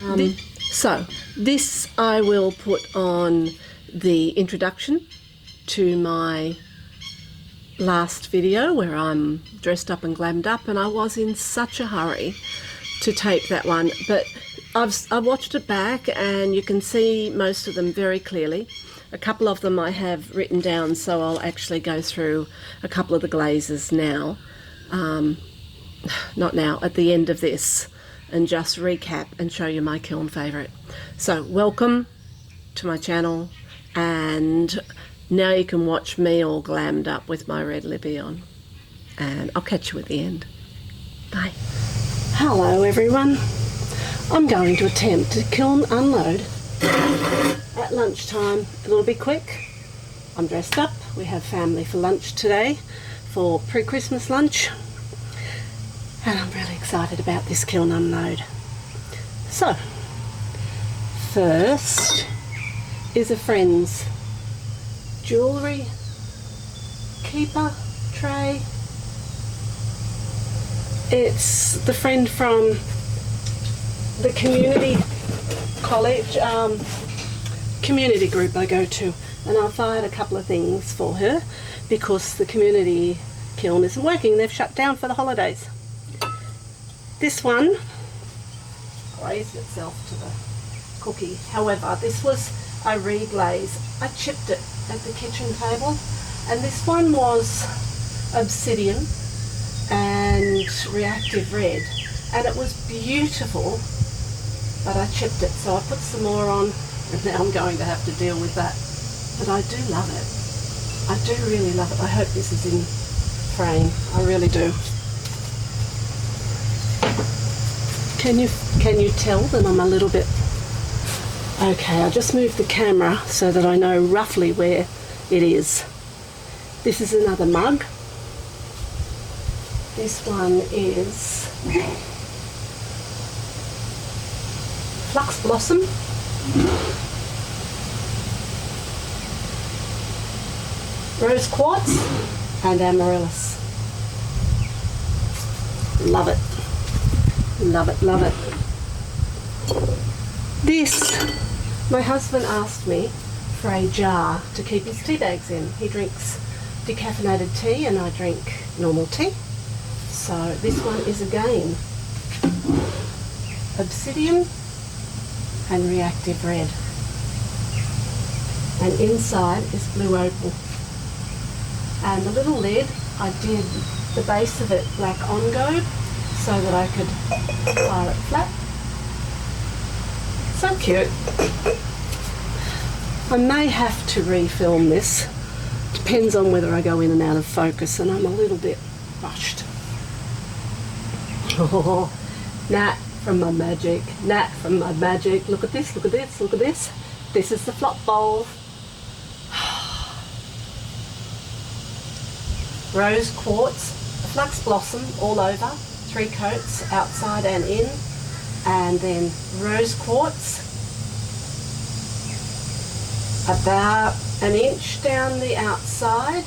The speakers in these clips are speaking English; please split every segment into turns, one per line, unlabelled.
So this I will put on the introduction to my last video where I'm dressed up and glammed up, and I was in such a hurry to tape that one, but I've watched it back and you can see most of them very clearly. A couple of them I have written down, so I'll actually go through a couple of the glazes now, not now, at the end of this, and just recap and show you my kiln favourite. So welcome to my channel, and now you can watch me all glammed up with my red lippy on, and I'll catch you at the end. Bye. Hello everyone. I'm going to attempt to kiln unload at lunchtime. It'll be quick. I'm dressed up. We have family for lunch today, for pre-Christmas lunch, and I'm really excited about this kiln unload. So first is a friend's jewellery keeper tray. It's the friend from the community college community group I go to, and I've fired a couple of things for her because the community kiln isn't working. They've shut down for the holidays. This one grazed itself to the cookie. However, this was a re-glaze. I chipped it at the kitchen table, and this one was obsidian and reactive red, and it was beautiful, but I chipped it, so I put some more on, and now I'm going to have to deal with that. But I do love it. I do really love it. I hope this is in frame. I really do. Can you tell that I'm a little bit... Okay, I just moved the camera so that I know roughly where it is. This is another mug. This one is Flux Blossom. Rose Quartz and Amaryllis. Love it. Love it, love it. This, my husband asked me for a jar to keep his tea bags in. He drinks decaffeinated tea and I drink normal tea. So this one is again obsidian and reactive red, and inside is blue opal. And the little lid, I did the base of it black ongo so that I could fire it flat. So cute. I may have to refilm this. Depends on whether I go in and out of focus, and I'm a little bit rushed. Oh, Nat from my magic. Nat from my magic. Look at this, look at this, look at this. This is the flop bowl. Rose quartz, flux blossom all over, 3 coats outside and in, and then rose quartz about 1 inch down the outside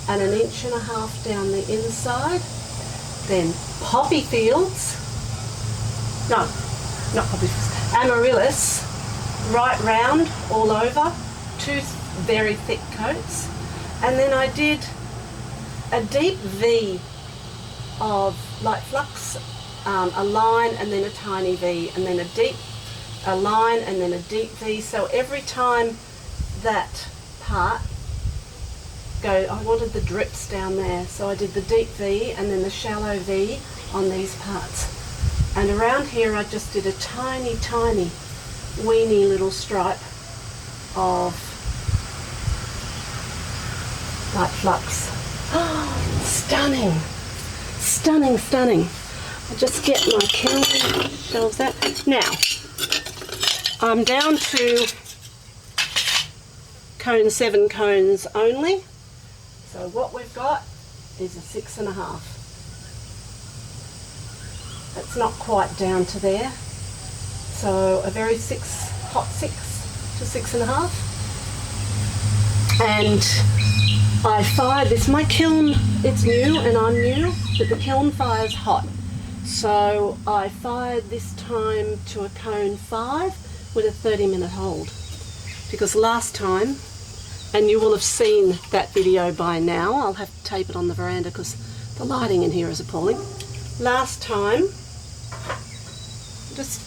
and 1.5 inches down the inside. Then poppy fields, no, not poppy fields, amaryllis, right round all over, 2 very thick coats, and then I did a deep V of light flux, a line and then a tiny V, and then a line and then a deep V. So every time that part I wanted the drips down there, so I did the deep V and then the shallow V on these parts. And around here I just did a tiny, tiny, weeny little stripe of light flux. Oh, stunning, stunning, stunning. I'll just get my kiln shelves out. Now, I'm down to 7 cones only. So what we've got is a 6.5. It's not quite down to there. So a very hot 6 to 6.5. And I fired this. My kiln, it's new and I'm new, but the kiln fires hot. So I fired this time to a cone 5 with a 30-minute hold. Because last time, and you will have seen that video by now, I'll have to tape it on the veranda because the lighting in here is appalling. Last time, that's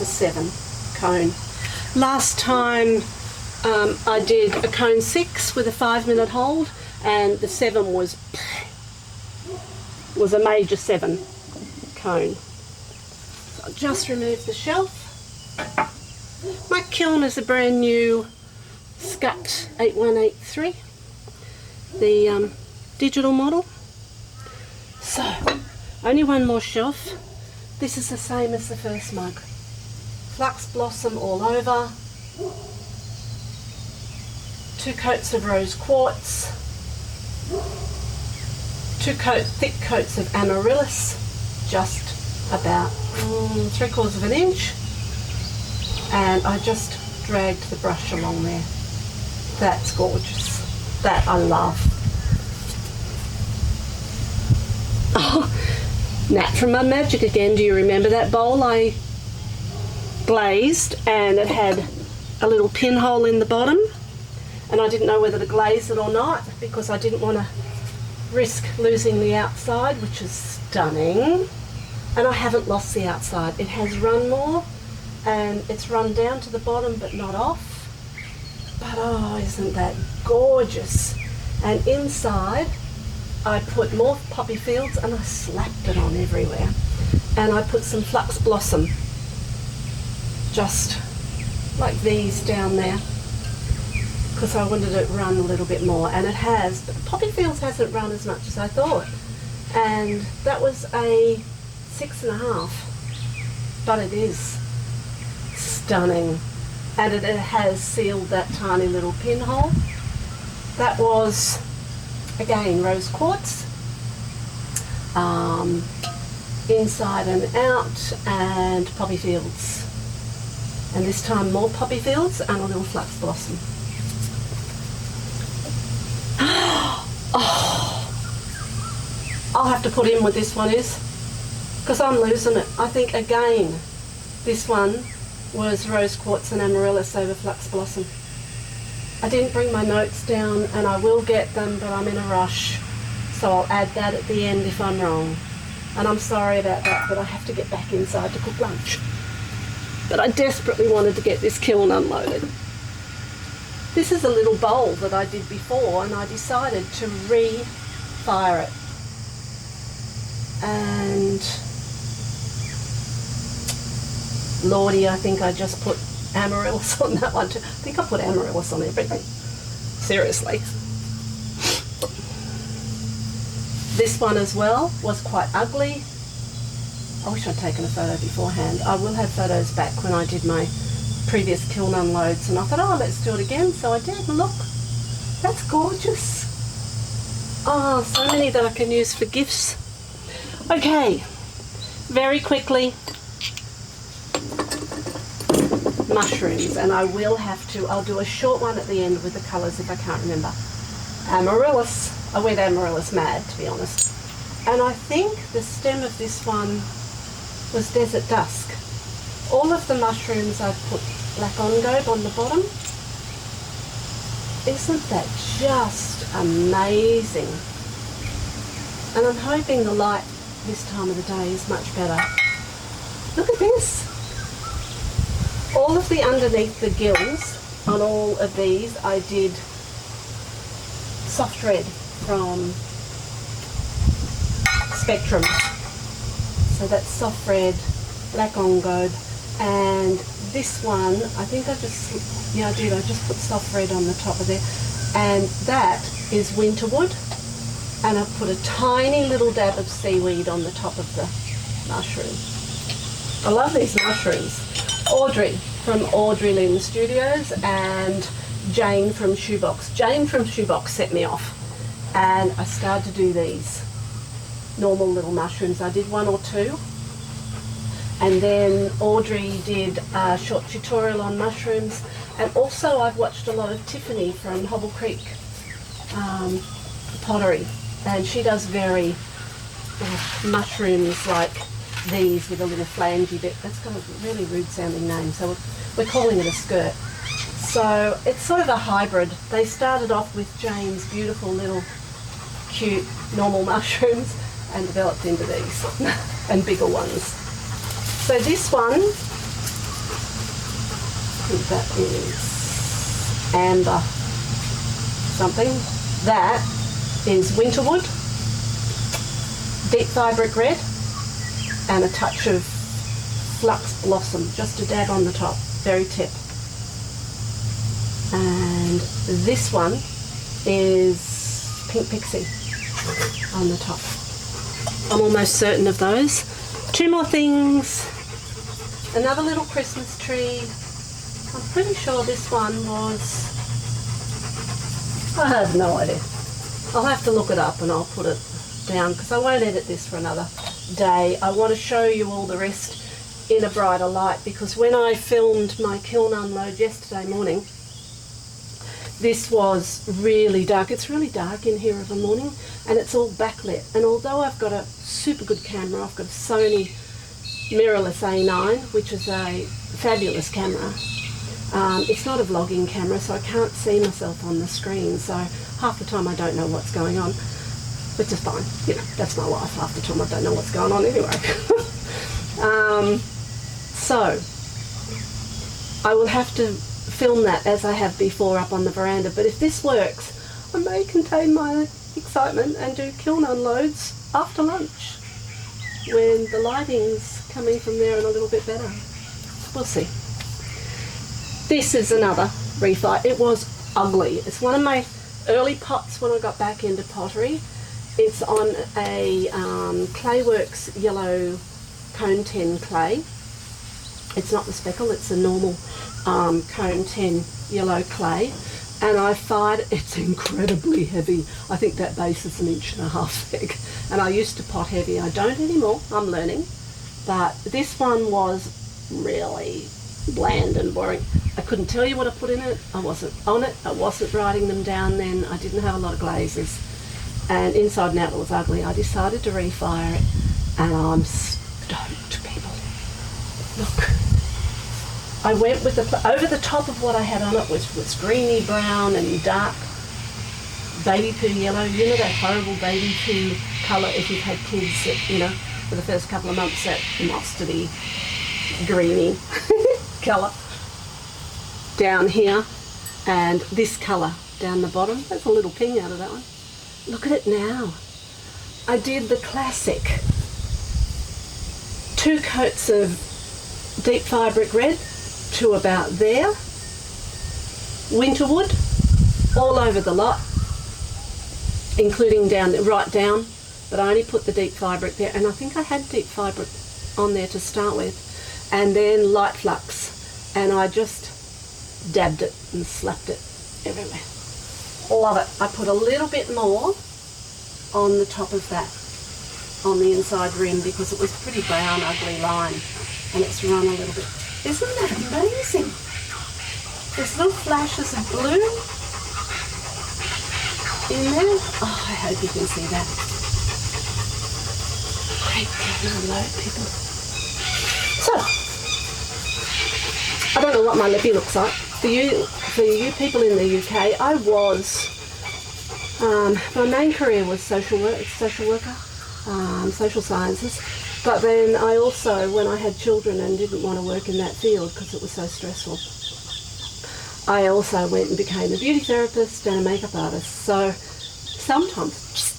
a 7 cone. Last time I did a cone 6 with a 5-minute hold, and the 7 was a major 7 cone. So I'll just remove the shelf. My kiln is a brand new Scut 8183, the digital model. So, only one more shelf. This is the same as the first mug. Flux blossom all over. 2 coats of rose quartz. 2 thick coats of amaryllis, just about 3/4 of an inch. And I just dragged the brush along there. That's gorgeous. That I love. Oh, Nat from Mud Magic again. Do you remember that bowl I glazed and it had a little pinhole in the bottom? And I didn't know whether to glaze it or not because I didn't want to risk losing the outside, which is stunning. And I haven't lost the outside. It has run more and it's run down to the bottom but not off. But oh, isn't that gorgeous? And inside I put more poppy fields and I slapped it on everywhere. And I put some flux blossom, just like these down there, because I wanted it run a little bit more, and it has, but the poppy fields hasn't run as much as I thought. And that was a 6.5, but it is stunning. And it has sealed that tiny little pinhole. That was, again, rose quartz, inside and out, and poppy fields. And this time more poppy fields and a little flux blossom. Oh, I'll have to put in what this one is, because I'm losing it. I think, again, this one was rose quartz and amaryllis over flux blossom. I didn't bring my notes down, and I will get them, but I'm in a rush, so I'll add that at the end if I'm wrong. And I'm sorry about that, but I have to get back inside to cook lunch. But I desperately wanted to get this kiln unloaded. This is a little bowl that I did before, and I decided to refire it. And Lordy, I think I just put amaryllis on that one too. I think I put amaryllis on everything. Seriously. This one as well was quite ugly. I wish I'd taken a photo beforehand. I will have photos back when I did my previous kiln unloads, and I thought, oh, let's do it again. So I did, and look, that's gorgeous. Oh, so many that I can use for gifts. Okay, very quickly, mushrooms, and I will have to, I'll do a short one at the end with the colours if I can't remember. Amaryllis, I went amaryllis mad, to be honest. And I think the stem of this one was Desert Dusk. All of the mushrooms I've put black engobe on the bottom. Isn't that just amazing? And I'm hoping the light this time of the day is much better. Look at this. All of the underneath the gills on all of these I did soft red from Spectrum. So that's soft red, black engobe, and this one, I think I just put soft red on the top of there, and that is winterwood, and I've put a tiny little dab of seaweed on the top of the mushroom. I love these mushrooms. Audrey from Audrey Lynn Studios and Jane from Shoebox. Jane from Shoebox set me off, and I started to do these normal little mushrooms. I did 1 or 2, and then Audrey did a short tutorial on mushrooms, and also I've watched a lot of Tiffany from Hobble Creek Pottery, and she does very mushrooms like these with a little flangey bit. That's got a really rude sounding name, so we're calling it a skirt. So it's sort of a hybrid. They started off with Jane's beautiful little cute normal mushrooms and developed into these and bigger ones. So this one, I think that is amber something. That is winterwood, deep fabric red, and a touch of flux blossom, just a dab on the top, very tip. And this one is pink pixie on the top. I'm almost certain of those. Two more things. Another little Christmas tree. I'm pretty sure this one was, I have no idea. I'll have to look it up and I'll put it down because I won't edit this for another day. I want to show you all the rest in a brighter light, because when I filmed my kiln unload yesterday morning, this was really dark. It's really dark in here of a morning and it's all backlit. And although I've got a super good camera, I've got a Sony mirrorless A9, which is a fabulous camera. It's not a vlogging camera, so I can't see myself on the screen. So half the time I don't know what's going on, which is fine. You know, that's my life. Half the time I don't know what's going on anyway. So I will have to film that as I have before up on the veranda. But if this works, I may contain my excitement and do kiln unloads after lunch when the lighting's coming from there and a little bit better. We'll see. This is another refire. It was ugly. It's one of my early pots when I got back into pottery. It's on a Clayworks yellow cone 10 clay. It's not the speckle, it's a normal cone 10 yellow clay. And I find it's incredibly heavy. I think that base is 1.5 inches thick. And I used to pot heavy. I don't anymore, I'm learning. But this one was really bland and boring. I couldn't tell you what I put in it. I wasn't on it. I wasn't writing them down then. I didn't have a lot of glazes. And inside and out it was ugly. I decided to refire it and I'm stoked, people. Look. I went with over the top of what I had on it was greeny brown and dark baby poo yellow. You know that horrible baby poo colour if you've had kids that, you know, for the first couple of months, that mustardy, greeny colour down here, and this colour down the bottom. That's a little ping out of that one. Look at it now. I did the classic 2 coats of deep fabric red to about there, winterwood all over the lot, including right down, but I only put the deep fabric there, and I think I had deep fabric on there to start with, and then light flux, and I just dabbed it and slapped it everywhere. Love it. I put a little bit more on the top of that, on the inside rim, because it was a pretty brown, ugly line, and it's run a little bit. Isn't that amazing? There's little flashes of blue in there. Oh, I hope you can see that. Great camera load, people. So, I don't know what my lippy looks like. For you people in the UK, I was, my main career was social worker, social sciences. But then I also, when I had children and didn't want to work in that field because it was so stressful, I also went and became a beauty therapist and a makeup artist. So sometimes,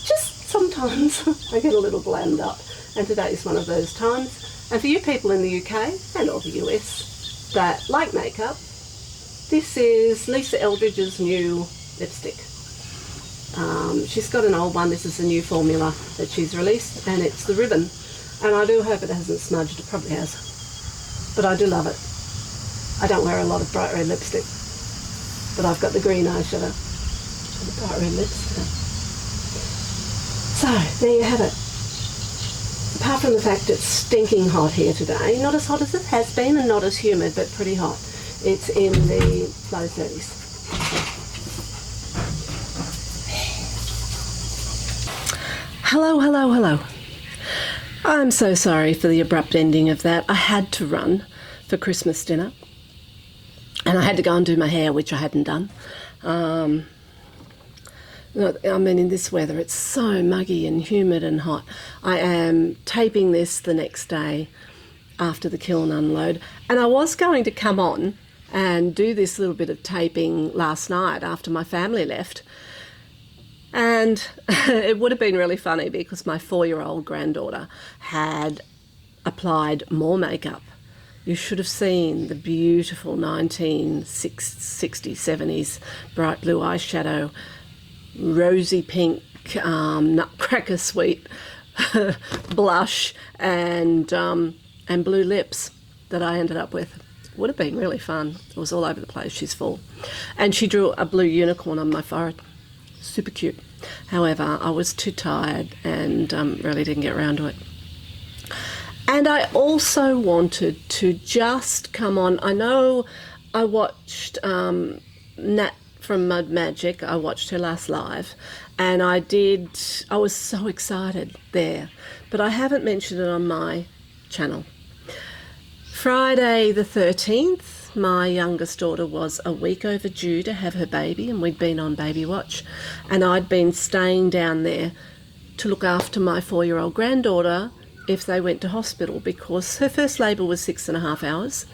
just sometimes, I get a little glammed up. And today is one of those times. And for you people in the UK and or the US that like makeup, this is Lisa Eldridge's new lipstick. She's got an old one. This is a new formula that she's released, and it's the ribbon. And I do hope it hasn't smudged. It probably has. But I do love it. I don't wear a lot of bright red lipstick, but I've got the green eyeshadow and the bright red lipstick. So, there you have it. Apart from the fact it's stinking hot here today, not as hot as it has been and not as humid, but pretty hot. It's in the low 30s. Hello, hello, hello. I'm so sorry for the abrupt ending of that. I had to run for Christmas dinner and I had to go and do my hair, which I hadn't done. I mean, in this weather, it's so muggy and humid and hot. I am taping this the next day after the kiln unload, and I was going to come on and do this little bit of taping last night after my family left. And it would have been really funny because my 4-year-old granddaughter had applied more makeup. You should have seen the beautiful 1960s, 70s bright blue eyeshadow, rosy pink nutcracker sweet blush and blue lips that I ended up with. Would have been really fun. It was all over the place. She's 4. And she drew a blue unicorn on my forehead. Super cute. However, I was too tired and really didn't get around to it. And I also wanted to just come on. I know I watched Nat from Mud Magic. I watched her last live and I was so excited there, but I haven't mentioned it on my channel. Friday the 13th, my youngest daughter was a week overdue to have her baby and we'd been on baby watch, and I'd been staying down there to look after my 4-year-old granddaughter if they went to hospital, because her first labour was 6.5 hours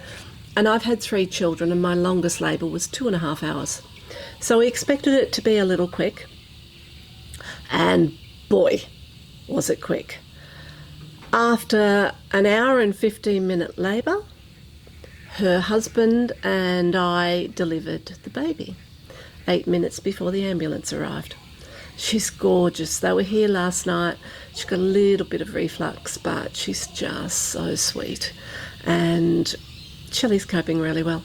and I've had 3 children and my longest labour was 2.5 hours. So we expected it to be a little quick, and boy, was it quick. After an hour and 15-minute labour, her husband and I delivered the baby 8 minutes before the ambulance arrived. She's gorgeous. They were here last night. She's got a little bit of reflux, but she's just so sweet. And Shelley's coping really well.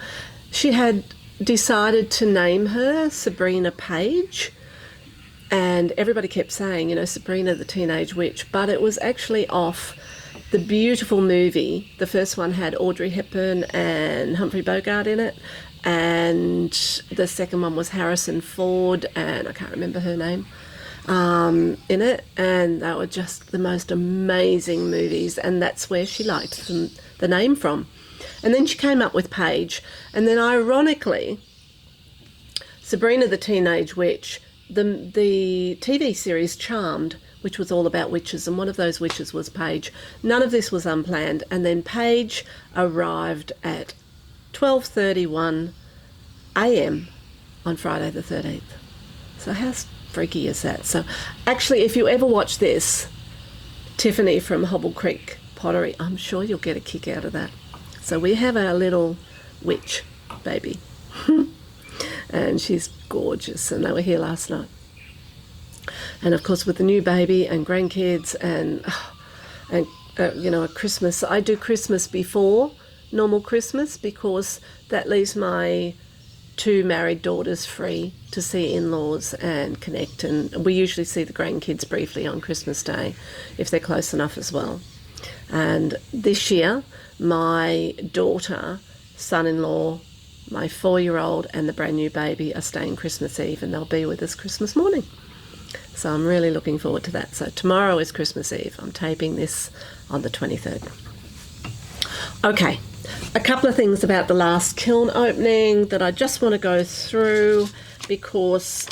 She had decided to name her Sabrina Page, and everybody kept saying, you know, Sabrina the Teenage Witch, but it was actually off the beautiful movie. The first one had Audrey Hepburn and Humphrey Bogart in it, and the second one was Harrison Ford and I can't remember her name in it, and they were just the most amazing movies, and that's where she liked the name from. And then she came up with Page, and then ironically Sabrina the Teenage Witch, the TV series Charmed, which was all about witches, and one of those witches was Paige. None of this was unplanned, and then Paige arrived at 12:31 a.m. on Friday the 13th. So how freaky is that? So actually, if you ever watch this, Tiffany from Hobble Creek Pottery, I'm sure you'll get a kick out of that. So we have our little witch baby and she's gorgeous, and they were here last night. And of course, with the new baby and grandkids and you know, a Christmas, I do Christmas before normal Christmas because that leaves my 2 married daughters free to see in-laws and connect. And we usually see the grandkids briefly on Christmas Day if they're close enough as well. And this year, my daughter, son-in-law, my 4-year-old and the brand new baby are staying Christmas Eve, and they'll be with us Christmas morning. So I'm really looking forward to that. So tomorrow is Christmas Eve. I'm taping this on the 23rd. Okay, a couple of things about the last kiln opening that I just want to go through because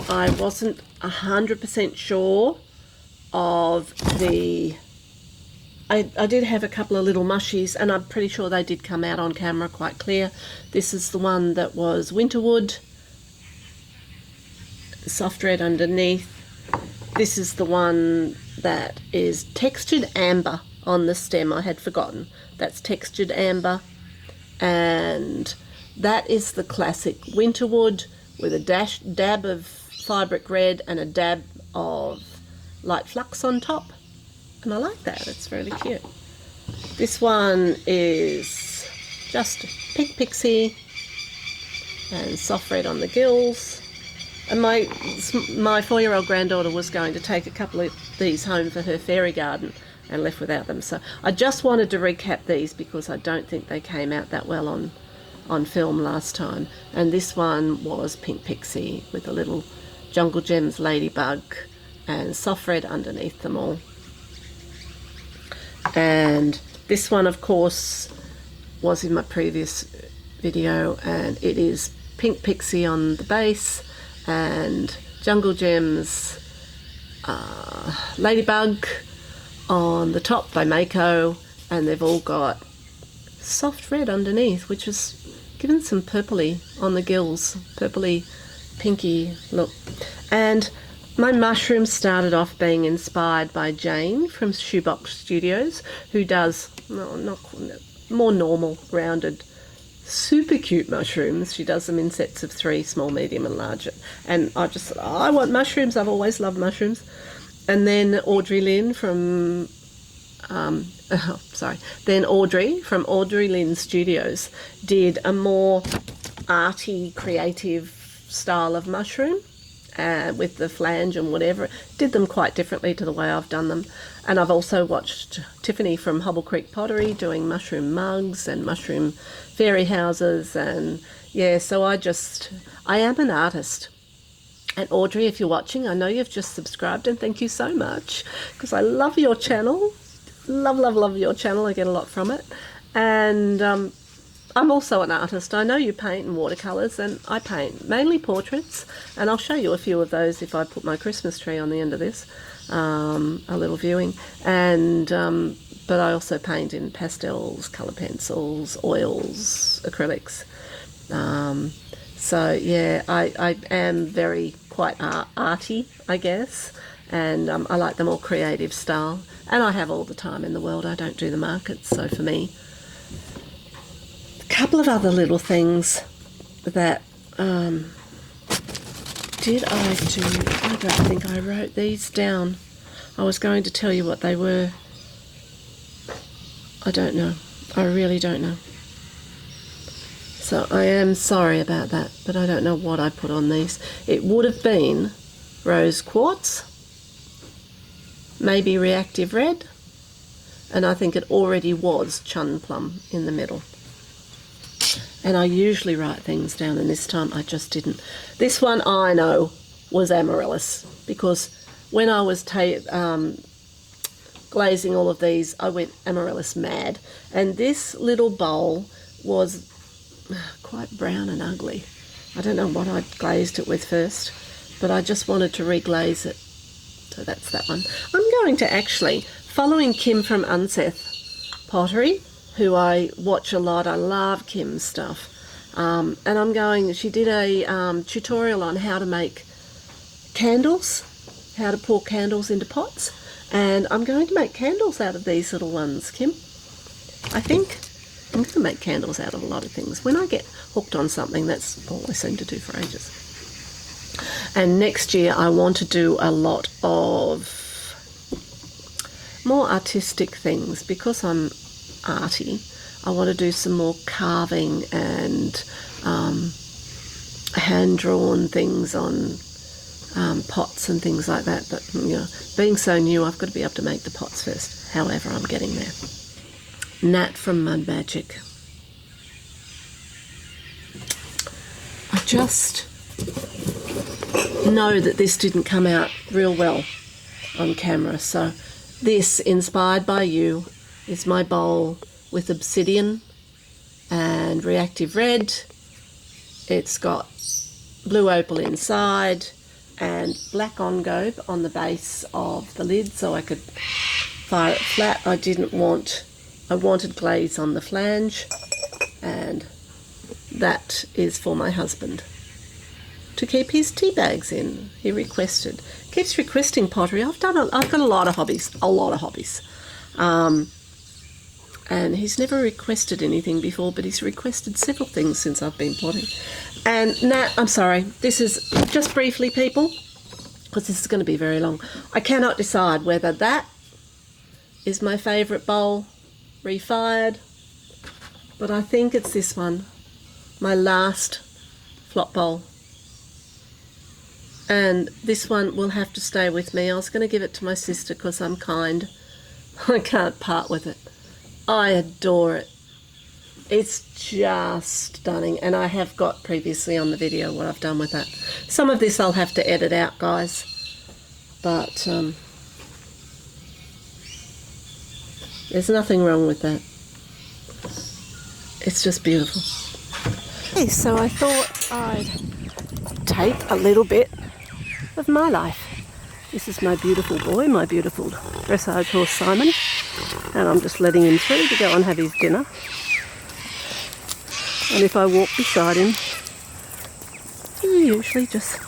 I wasn't 100% sure of the... I did have a couple of little mushies, and I'm pretty sure they did come out on camera quite clear. This is the one that was winterwood, soft red underneath. This is the one that is textured amber on the stem. I had forgotten. That's textured amber, and that is the classic winterwood with a dab of firebrick red and a dab of light flux on top. And I like that, it's really cute. This one is just pink pixie and soft red on the gills. And my 4-year-old granddaughter was going to take a couple of these home for her fairy garden and left without them. So I just wanted to recap these because I don't think they came out that well on film last time. And this one was pink pixie with a little Jungle Gems ladybug and soft red underneath them all. And this one, of course, was in my previous video, and it is Pink Pixie on the base and Jungle Gems Ladybug on the top by Mako, and they've all got soft red underneath, which is given some purpley on the gills, purpley pinky look. And my mushrooms started off being inspired by Jane from Shoebox Studios, who does more normal, rounded, super cute mushrooms. She does them in sets of 3, small, medium and large. And I just thought, I want mushrooms. I've always loved mushrooms. And then Audrey Lynn from, Audrey from Audrey Lynn Studios did a more arty, creative style of mushroom. With the flange and whatever, did them quite differently to the way I've done them. And I've also watched Tiffany from Hobble Creek Pottery doing mushroom mugs and mushroom fairy houses, and yeah, so I am an artist. And Audrey, if you're watching, I know you've just subscribed, and thank you so much, because I love your channel. Love your channel. I get a lot from it. And I'm also an artist. I know you paint in watercolours, and I paint mainly portraits, and I'll show you a few of those if I put my Christmas tree on the end of this, a little viewing. And but I also paint in pastels, colour pencils, oils, acrylics. So yeah, I am quite arty, I guess, and I like the more creative style, and I have all the time in the world. I don't do the markets, so for me. Couple of other little things that did I do? I don't think I wrote these down. I was going to tell you what they were. I don't know. I really don't know. So I am sorry about that, but I don't know what I put on these. It would have been rose quartz, maybe reactive red, and I think it already was chun plum in the middle. And I usually write things down, and this time I just didn't. This one I know was amaryllis, because when I was glazing all of these, I went amaryllis mad. And this little bowl was quite brown and ugly. I don't know what I glazed it with first, but I just wanted to reglaze it. So that's that one. I'm going to actually, following Kim from Unseth Pottery, who I watch a lot. I love Kim's stuff. And she did a tutorial on how to make candles, how to pour candles into pots. And I'm going to make candles out of these little ones, Kim. I think I'm going to make candles out of a lot of things. When I get hooked on something, that's all I seem to do for ages. And next year I want to do a lot of more artistic things, because I'm arty. I want to do some more carving and hand-drawn things on pots and things like that. But being so new, I've got to be able to make the pots first. However, I'm getting there. Nat from Mud Magic. I just know that this didn't come out real well on camera. So this, inspired by you, is my bowl with obsidian and reactive red. It's got blue opal inside and black engobe on the base of the lid, so I could fire it flat. I wanted glaze on the flange, and that is for my husband to keep his tea bags in. He keeps requesting pottery. I've got a lot of hobbies. And he's never requested anything before, but he's requested several things since I've been potting. And Nat, I'm sorry, this is just briefly, people, because this is going to be very long. I cannot decide whether that is my favourite bowl, refired, but I think it's this one, my last flop bowl. And this one will have to stay with me. I was going to give it to my sister because I'm kind. I can't part with it. I adore it. It's just stunning. And I have got previously on the video what I've done with that. Some of this I'll have to edit out, guys. but there's nothing wrong with that. It's just beautiful. Okay, so I thought I'd take a little bit of my life. This is my beautiful boy, my beautiful dressage horse Simon, and I'm just letting him through to go and have his dinner. And if I walk beside him, he usually just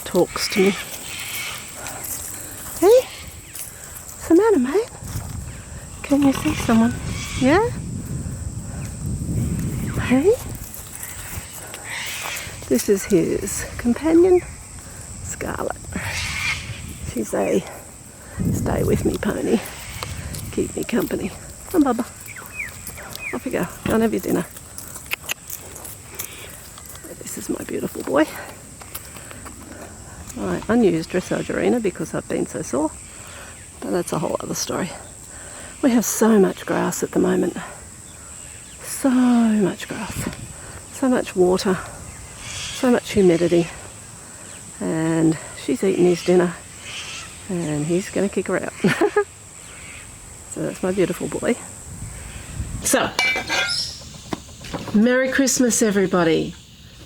talks to me. Hey, what's the matter, mate? Can you see someone? Yeah? Hey? This is his companion, Scarlet. She's a stay with me pony. Keep me company. Come on, Bubba. Off you go. Go and have your dinner. This is my beautiful boy. My unused dressage arena because I've been so sore. But that's a whole other story. We have so much grass at the moment. So much grass. So much water. So much humidity. And she's eating his dinner. And he's going to kick her out. So that's my beautiful boy. So, Merry Christmas, everybody.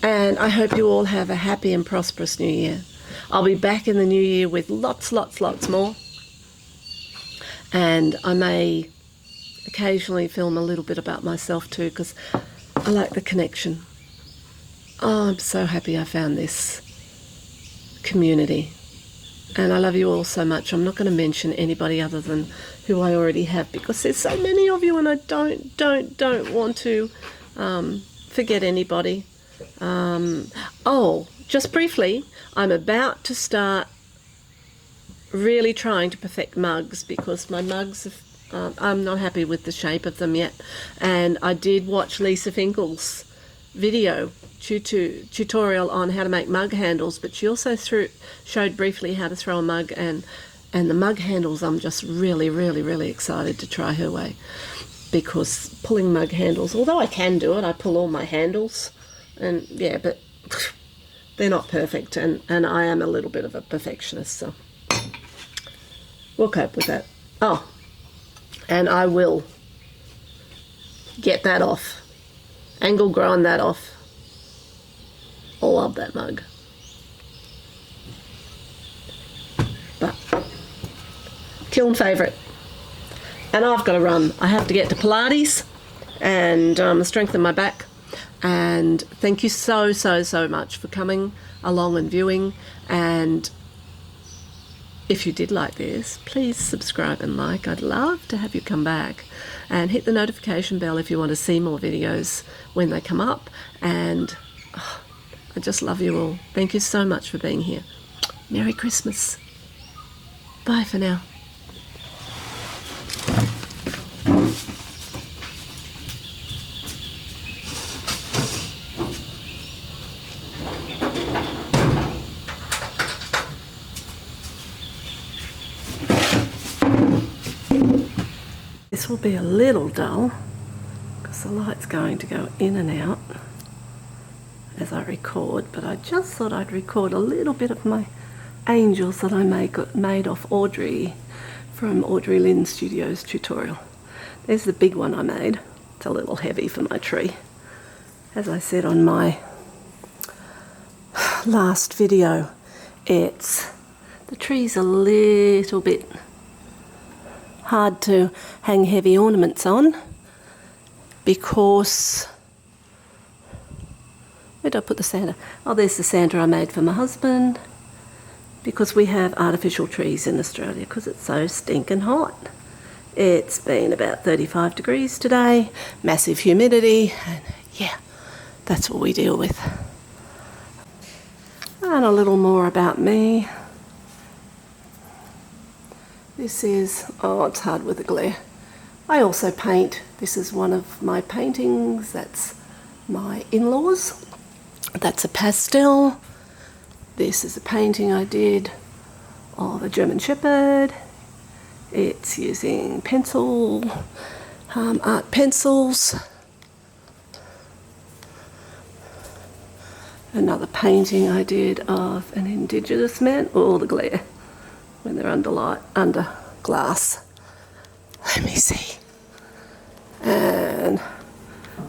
And I hope you all have a happy and prosperous New Year. I'll be back in the New Year with lots more. And I may occasionally film a little bit about myself too, because I like the connection. Oh, I'm so happy I found this community. And I love you all so much. I'm not going to mention anybody other than who I already have, because there's so many of you and I don't want to forget anybody. Oh, just briefly, I'm about to start really trying to perfect mugs, because my mugs have, I'm not happy with the shape of them yet. And I did watch Lisa Finkel's video tutorial on how to make mug handles, but she also showed briefly how to throw a mug, and the mug handles I'm just really excited to try her way, because pulling mug handles, although I can do it, I pull all my handles, and yeah, but they're not perfect, and I am a little bit of a perfectionist, so we'll cope with that. Oh, and I will get that off, angle grind that off. I love that mug. But kiln favourite. And I've got to run. I have to get to Pilates and strengthen my back. And thank you so much for coming along and viewing. And if you did like this, please subscribe and like. I'd love to have you come back. And hit the notification bell if you want to see more videos when they come up. And I just love you all. Thank you so much for being here. Merry Christmas. Bye for now. This will be a little dull because the light's going to go in and out as I record, but I just thought I'd record a little bit of my angels that I made off Audrey from Audrey Lynn Studios tutorial. There's the big one I made. It's a little heavy for my tree. As I said on my last video, the tree's a little bit hard to hang heavy ornaments on because, where did I put the Santa? Oh, there's the Santa I made for my husband, because we have artificial trees in Australia because it's so stinking hot. It's been about 35 degrees today, massive humidity, and yeah, that's what we deal with. And a little more about me. This is, oh, it's hard with the glare. I also paint. This is one of my paintings. That's my in-laws. That's a pastel. This is a painting I did of a German Shepherd. It's using pencil, art pencils. Another painting I did of an Indigenous man. Oh, the glare. when they're under glass. Let me see. And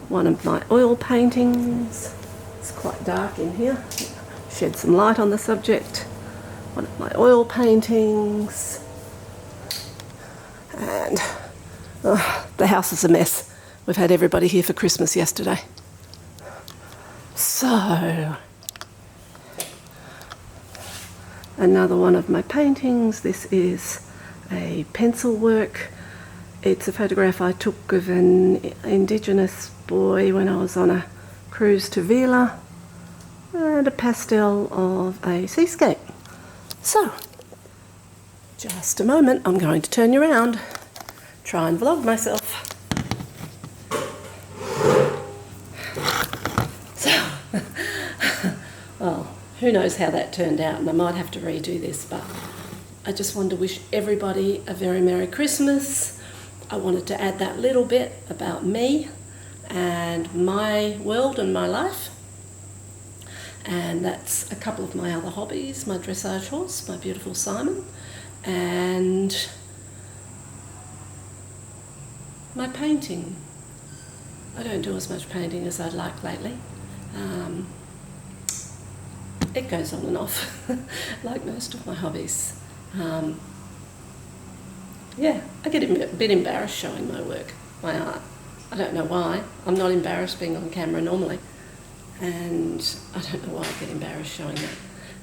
one of my oil paintings. It's quite dark in here. Shed some light on the subject. One of my oil paintings. And the house is a mess. We've had everybody here for Christmas yesterday. So, another one of my paintings. This is a pencil work. It's a photograph I took of an Indigenous boy when I was on a cruise to Vila, and a pastel of a seascape. So, just a moment, I'm going to turn you around, try and vlog myself. So, well, who knows how that turned out, and I might have to redo this, but I just wanted to wish everybody a very Merry Christmas. I wanted to add that little bit about me and my world and my life. And that's a couple of my other hobbies, my dressage horse, my beautiful Simon, and my painting. I don't do as much painting as I'd like lately. It goes on and off, like most of my hobbies. Yeah, I get a bit embarrassed showing my work, my art. I don't know why. I'm not embarrassed being on camera normally, and I don't know why I get embarrassed showing that,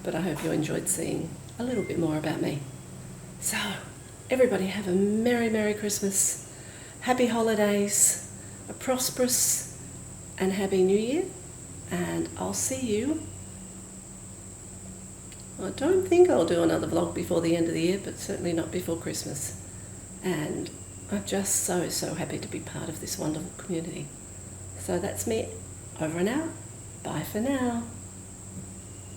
but I hope you enjoyed seeing a little bit more about me. So, everybody have a Merry, Merry Christmas, Happy Holidays, a prosperous and Happy New Year, and I'll see you. I don't think I'll do another vlog before the end of the year, but certainly not before Christmas. And I'm just so happy to be part of this wonderful community. So that's me, over and out. Bye for now.